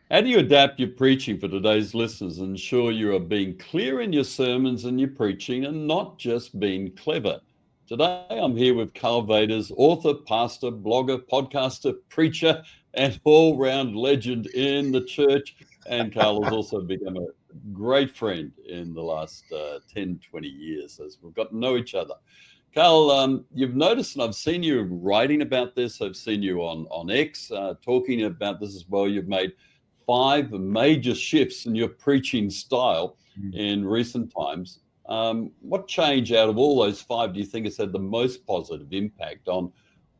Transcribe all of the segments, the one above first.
How do you adapt your preaching for today's listeners and ensure you are being clear in your sermons and your preaching and not just being clever? Today, I'm here with Carl Vaders, author, pastor, blogger, podcaster, preacher, and all round legend in the church. And Carl has also become a great friend in the last 10, 20 years as we've got to know each other. Carl, you've noticed, and I've seen you writing about this. I've seen you on X talking about this as well. You've made 5 major shifts in your preaching style in recent times. What change out of all those 5 do you think has had the most positive impact on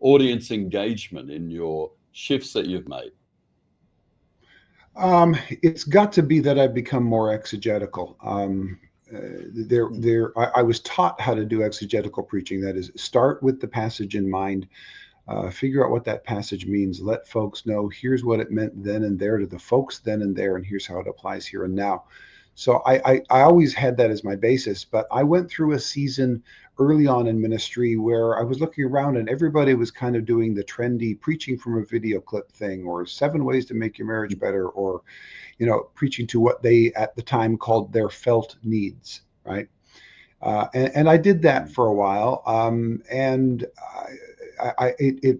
audience engagement in your shifts that you've made? It's got to be that I've become more exegetical. I was taught how to do exegetical preaching. That is, start with the passage in mind, figure out what that passage means, let folks know here's what it meant then and there to the folks then and there, and here's how it applies here and now. So I always had that as my basis, but I went through a season early on in ministry where I was looking around and everybody was kind of doing the trendy preaching from a video clip thing, or 7 ways to make your marriage better, or preaching to what they at the time called their felt needs, right? And I did that for a while, and it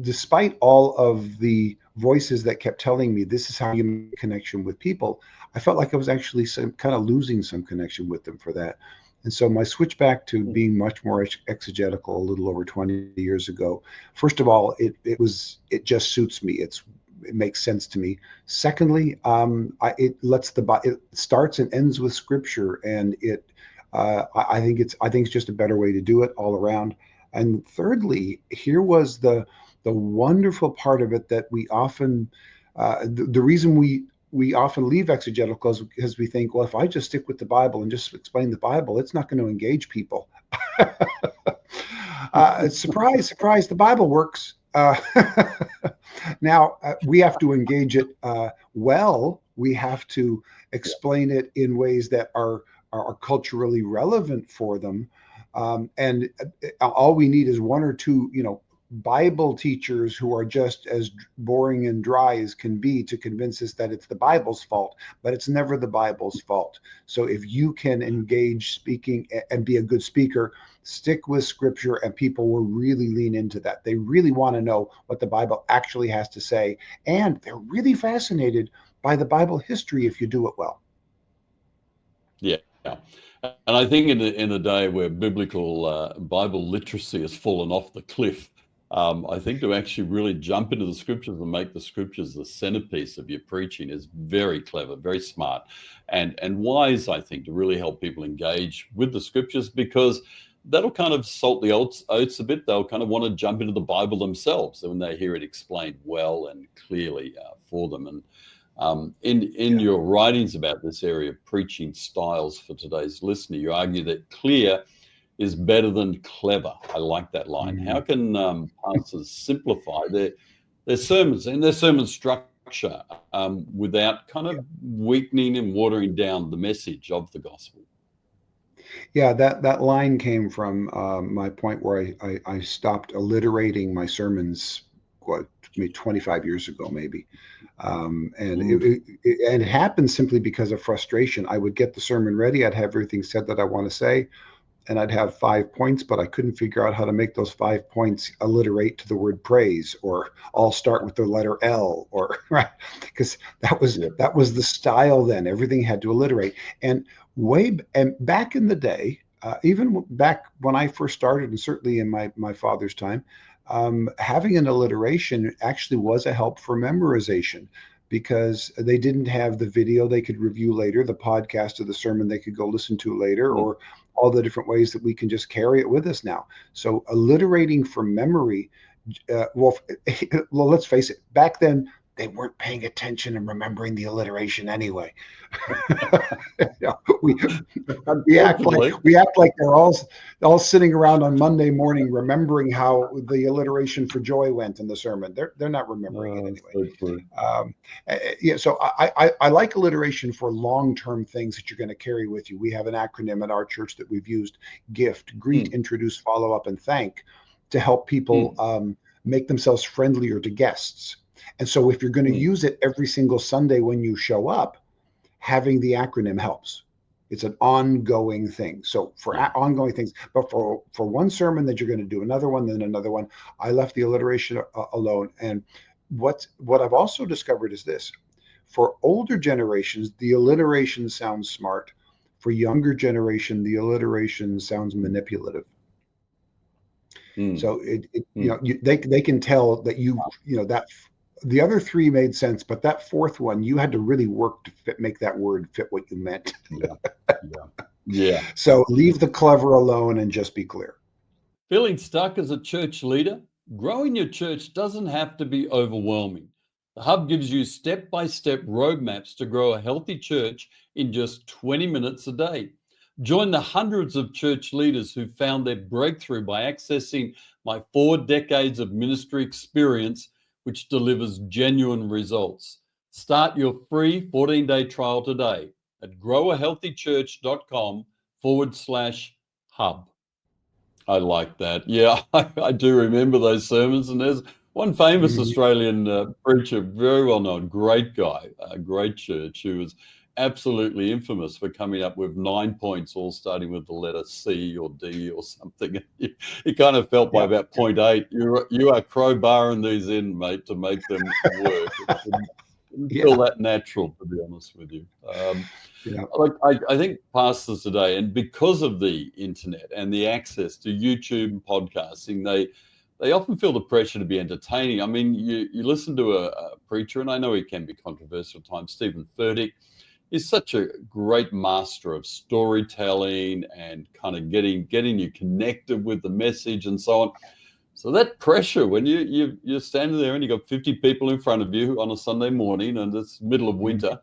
despite all of the voices that kept telling me this is how you make a connection with people, I felt like I was actually some kind of losing some connection with them for that. And so my switch back to being much more exegetical a little over 20 years ago. First of all, it just suits me. It makes sense to me. Secondly, it starts and ends with scripture, and I think it's just a better way to do it all around. And thirdly, here was the wonderful part of it that we often the reason we often leave exegetical is because we think, well, if I just stick with the Bible and just explain the Bible, it's not going to engage people. Surprise, surprise, the Bible works. Now, we have to engage it well. We have to explain it in ways that are culturally relevant for them. And all we need is one or two, Bible teachers who are just as boring and dry as can be to convince us that it's the Bible's fault, but it's never the Bible's fault. So if you can engage speaking and be a good speaker, stick with scripture, and people will really lean into that. They really want to know what the Bible actually has to say, and they're really fascinated by the Bible history if you do it well. Yeah. And I think in a day where biblical Bible literacy has fallen off the cliff, I think to actually really jump into the scriptures and make the scriptures the centerpiece of your preaching is very clever, very smart, and wise, I think, to really help people engage with the scriptures, because that'll kind of salt the oats a bit. They'll kind of want to jump into the Bible themselves when they hear it explained well and clearly for them. And in your writings about this area of preaching styles for today's listener, you argue that clear is better than clever. I like that line. How Mhm. can pastors simplify their sermons and their sermon structure without kind of weakening and watering down the message of the gospel? Yeah, that line came from my point where I stopped alliterating my sermons, what, maybe 25 years ago, maybe. And Mm. it happened simply because of frustration. I would get the sermon ready, I'd have everything said that I want to say, and I'd have 5 points, but I couldn't figure out how to make those 5 points alliterate to the word praise, or all start with the letter L, or right, because Yeah. that was the style then. Everything had to alliterate. And back in the day, even back when I first started, and certainly in my father's time, having an alliteration actually was a help for memorization, because they didn't have the video they could review later, the podcast of the sermon they could go listen to later, Mm. or all the different ways that we can just carry it with us now. So alliterating for memory, well, well, let's face it, back then they weren't paying attention and remembering the alliteration anyway. Yeah, Unfortunately. we act like they're all sitting around on Monday morning remembering how the alliteration for joy went in the sermon. They're not remembering it anyway. So true. Yeah, so I like alliteration for long-term things that you're going to carry with you. We have an acronym at our church that we've used: GIFT, greet, Mm. introduce, follow up, and thank, to help people Mm. make themselves friendlier to guests. And so if you're going to Mm. use it every single Sunday when you show up, having the acronym helps. It's an ongoing thing. So for ongoing things, but for one sermon that you're going to do another one, then another one, I left the alliteration alone. And what I've also discovered is this: for older generations, the alliteration sounds smart. For younger generation, the alliteration sounds manipulative. Mm. So they can tell that that the other three made sense, but that fourth one, you had to really work to make that word fit what you meant. Yeah. So leave the clever alone and just be clear. Feeling stuck as a church leader? Growing your church doesn't have to be overwhelming. The Hub gives you step-by-step roadmaps to grow a healthy church in just 20 minutes a day. Join the hundreds of church leaders who found their breakthrough by accessing my 4 decades of ministry experience, which delivers genuine results. Start your free 14-day trial today at growahealthychurch.com/hub. I like that. Yeah, I do remember those sermons. And there's one famous Mhm. Australian preacher, very well known, great guy, a great church, who was absolutely infamous for coming up with 9 points, all starting with the letter C or D or something. He kind of felt by Yeah. about point 8, you are crowbarring these in, mate, to make them work. It didn't feel that natural, to be honest with you. Yeah. I think pastors today, and because of the internet and the access to YouTube and podcasting, they often feel the pressure to be entertaining. I mean, you listen to a preacher, and I know he can be controversial at times. Stephen Furtick is such a great master of storytelling and kind of getting you connected with the message and so on. So that pressure when you're standing there and you got 50 people in front of you on a Sunday morning and it's middle of winter.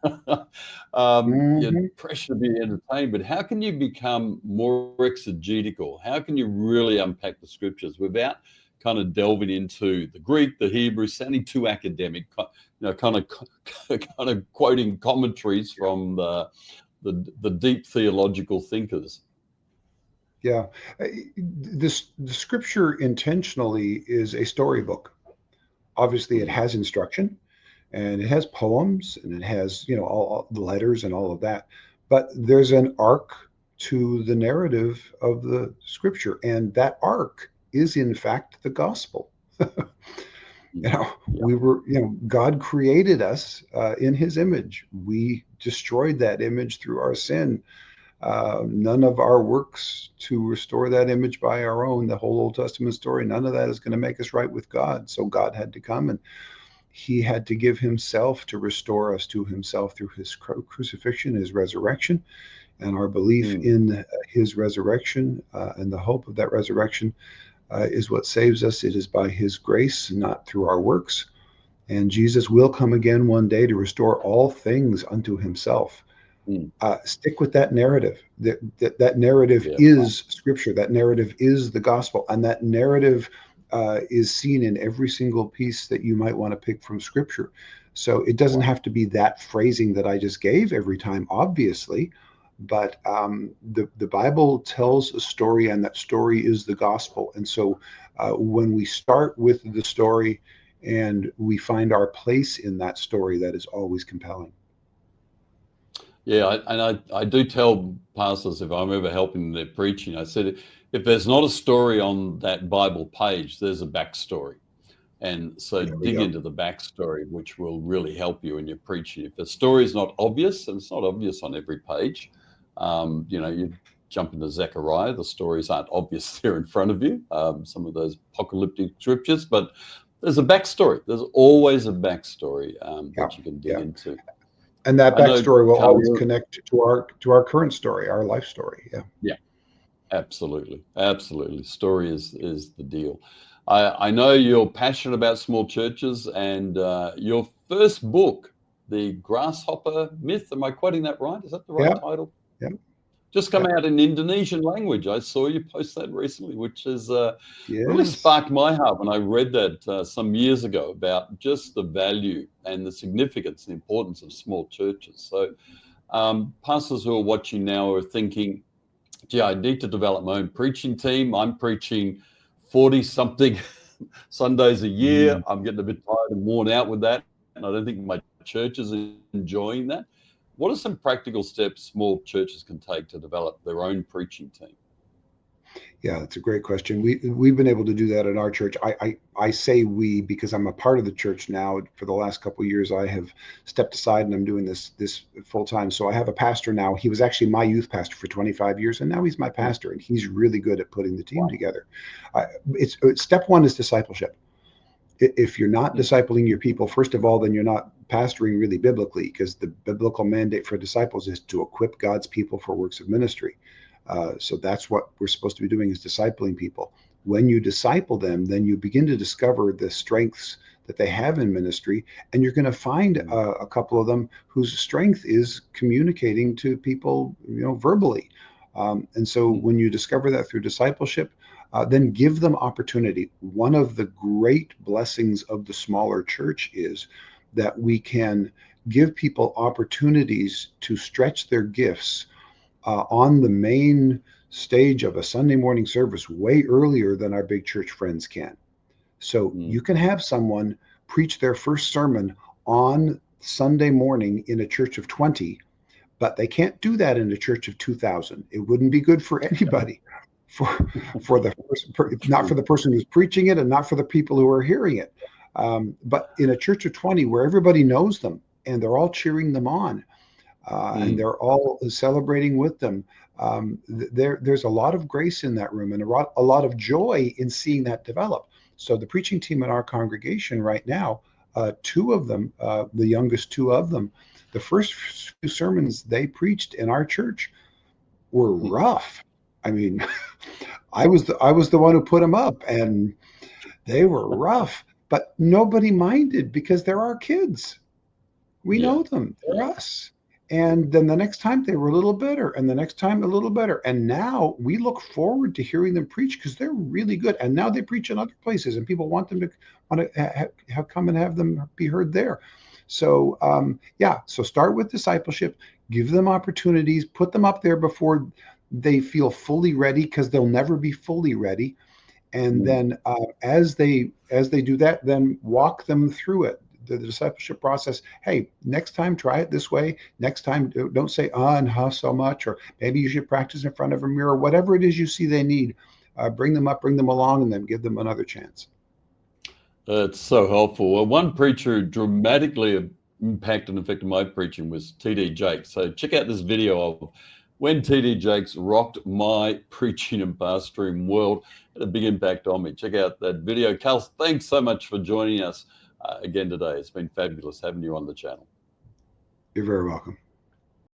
You're Mhm. pressure to be entertained, but how can you become more exegetical? How can you really unpack the scriptures without kind of delving into the Greek, the Hebrew, sounding too academic, kind of quoting commentaries from the deep theological thinkers? Yeah. The scripture intentionally is a storybook. Obviously, it Mm, has instruction, and it has poems, and it has all the letters and all of that, but there's an arc to the narrative of the scripture, and that arc is in fact the gospel. mm, yeah, God created us in his image. We destroyed that image through our sin. None of our works to restore that image by our own, the whole Old Testament story, none of that is going to make us right with God. So God had to come, and he had to give himself to restore us to himself through his crucifixion, his resurrection, and our belief mm, in his resurrection and the hope of that resurrection is what saves us. It is by his grace, not through our works. And Jesus will come again one day to restore all things unto himself. mm, Stick with that narrative. That narrative yeah, is scripture. That narrative is the gospel. And that narrative is seen in every single piece that you might want to pick from scripture. So it doesn't wow. have to be that phrasing that I just gave every time, obviously. But the Bible tells a story, and that story is the gospel. And so when we start with the story and we find our place in that story, that is always compelling. Yeah, I do tell pastors if I'm ever helping their preaching, I said, if there's not a story on that Bible page, there's a backstory. And so There we dig go. into the backstory, which will really help you in your preaching. If the story is not obvious, and it's not obvious on every page, you jump into Zechariah, the stories aren't obvious there in front of you, some of those apocalyptic scriptures, but there's a backstory. There's always a backstory Yeah, that you can dig yeah. into. And that I know, backstory will always Carl, connect to our current story, our life story. Yeah. yeah, absolutely, absolutely. Story is the deal. I know you're passionate about small churches, and your first book, The Grasshopper Myth. Am I quoting that right? Is that the right Yeah. title? Yeah. Just come Yeah. out in Indonesian language. I saw you post that recently, which has really Yes. sparked my heart when I read that some years ago about just the value and the significance and importance of small churches. So pastors who are watching now are thinking, gee, I need to develop my own preaching team. I'm preaching 40 something Sundays a year. I'm getting a bit tired and worn out with that, and I don't think my church is enjoying that. What are some practical steps small churches can take to develop their own preaching team? Yeah, that's a great question. We've been able to do that in our church. I say we because I'm a part of the church now. For the last couple of years, I have stepped aside and I'm doing this full time. So I have a pastor now. He was actually my youth pastor for 25 years, and now he's my pastor, and he's really good at putting the team together. It's step one is discipleship. If you're not discipling your people, first of all, then you're not pastoring really biblically, because the biblical mandate for disciples is to equip God's people for works of ministry. So that's what we're supposed to be doing, is discipling people. When you disciple them, then you begin to discover the strengths that they have in ministry, and you're going to find a couple of them whose strength is communicating to people, verbally. And so when you discover that through discipleship, then give them opportunity. One of the great blessings of the smaller church is that we can give people opportunities to stretch their gifts on the main stage of a Sunday morning service way earlier than our big church friends can. So you can have someone preach their first sermon on Sunday morning in a church of 20, but they can't do that in a church of 2,000. It wouldn't be good for anybody, not for the person who's preaching it, and not for the people who are hearing it. But in a church of 20 where everybody knows them and they're all cheering them on, and they're all celebrating with them, there's a lot of grace in that room, and a lot of joy in seeing that develop. So the preaching team in our congregation right now, two of them, the youngest two of them, the first few sermons they preached in our church were rough. I mean, I was the one who put them up, and they were rough, but nobody minded because they're our kids. We know them. They're us. And then the next time they were a little better, and the next time a little better. And now we look forward to hearing them preach, because they're really good. And now they preach in other places, and people want them to come and have them be heard there. So so start with discipleship, give them opportunities, put them up there before they feel fully ready, because they'll never be fully ready. And then as they do that, then walk them through it. The discipleship process. Hey, next time try it this way. Next time don't say and how so much, or maybe you should practice in front of a mirror. Whatever it is you see they need, bring them up, bring them along, and then give them another chance. That's so helpful. Well, one preacher who dramatically impacted and affected my preaching was T.D. Jakes. So check out this video of when T.D. Jakes rocked my preaching and pastoring world. It had a big impact on me. Check out that video. Carl, thanks so much for joining us again today. It's been fabulous having you on the channel. You're very welcome.